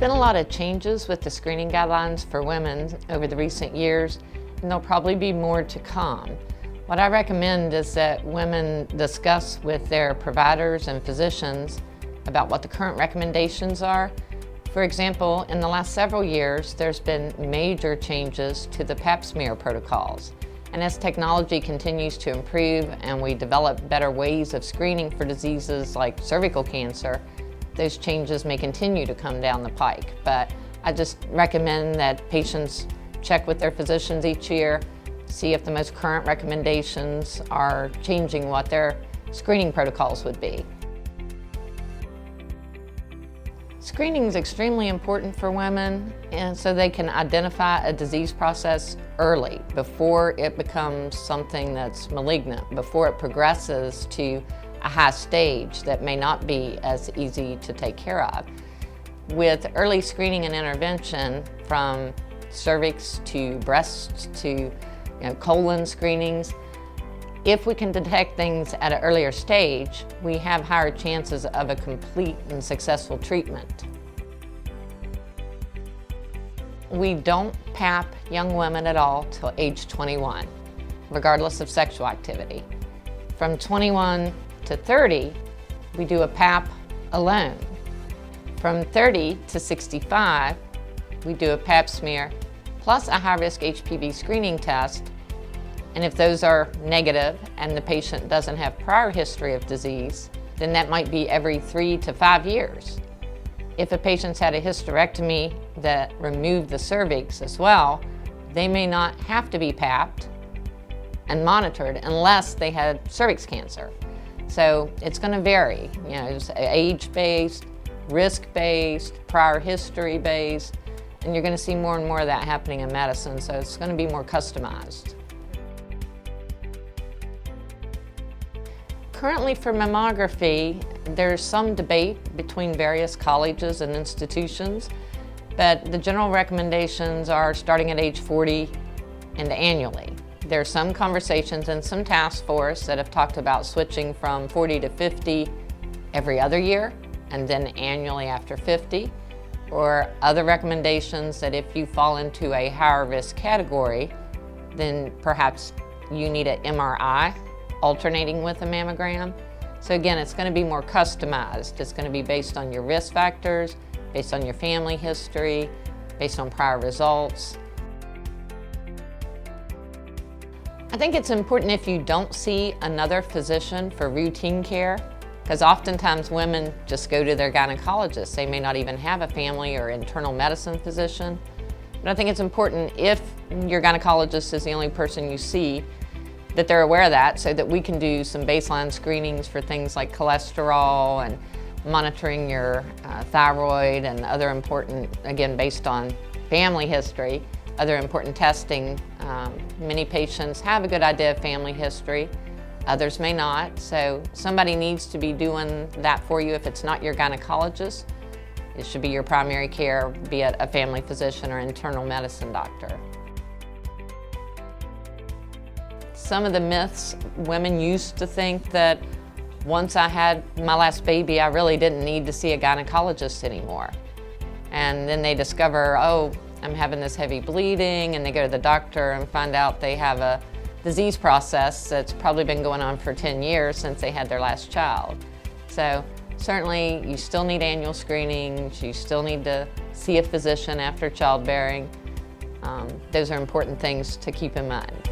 been a lot of changes with the screening guidelines for women over the recent years, and there'll probably be more to come. What I recommend is that women discuss with their providers and physicians about what the current recommendations are. For example, in the last several years, there's been major changes to the pap smear protocols. And as technology continues to improve and we develop better ways of screening for diseases like cervical cancer, those changes may continue to come down the pike. But I just recommend that patients check with their physicians each year, see if the most current recommendations are changing what their screening protocols would be. Screening is extremely important for women, and so they can identify a disease process early, before it becomes something that's malignant, before it progresses to a high stage that may not be as easy to take care of. With early screening and intervention, from cervix to breast to colon screenings, if we can detect things at an earlier stage, we have higher chances of a complete and successful treatment. We don't pap young women at all till age 21, regardless of sexual activity. From 21 to 30, we do a pap alone. From 30 to 65, we do a pap smear plus a high-risk HPV screening test. And if those are negative and the patient doesn't have prior history of disease, then that might be every 3 to 5 years. If a patient's had a hysterectomy that removed the cervix as well, they may not have to be papped and monitored unless they had cervix cancer. So it's going to vary, it's age-based, risk-based, prior history-based, and you're going to see more and more of that happening in medicine, so it's going to be more customized. Currently for mammography, there's some debate between various colleges and institutions, but the general recommendations are starting at age 40 and annually. There are some conversations and some task force that have talked about switching from 40 to 50 every other year and then annually after 50, or other recommendations that if you fall into a higher risk category, then perhaps you need an MRI alternating with a mammogram. So again, it's going to be more customized. It's going to be based on your risk factors, based on your family history, based on prior results. I think it's important if you don't see another physician for routine care, because oftentimes women just go to their gynecologist. They may not even have a family or internal medicine physician. But I think it's important, if your gynecologist is the only person you see, that they're aware of that, so that we can do some baseline screenings for things like cholesterol and monitoring your thyroid and other important, again, based on family history, other important testing. Many patients have a good idea of family history, others may not, so somebody needs to be doing that for you. If it's not your gynecologist, it should be your primary care, be it a family physician or internal medicine doctor. Some of the myths: women used to think that once I had my last baby, I really didn't need to see a gynecologist anymore. And then they discover, oh, I'm having this heavy bleeding, and they go to the doctor and find out they have a disease process that's probably been going on for 10 years since they had their last child. So certainly you still need annual screenings, you still need to see a physician after childbearing. Those are important things to keep in mind.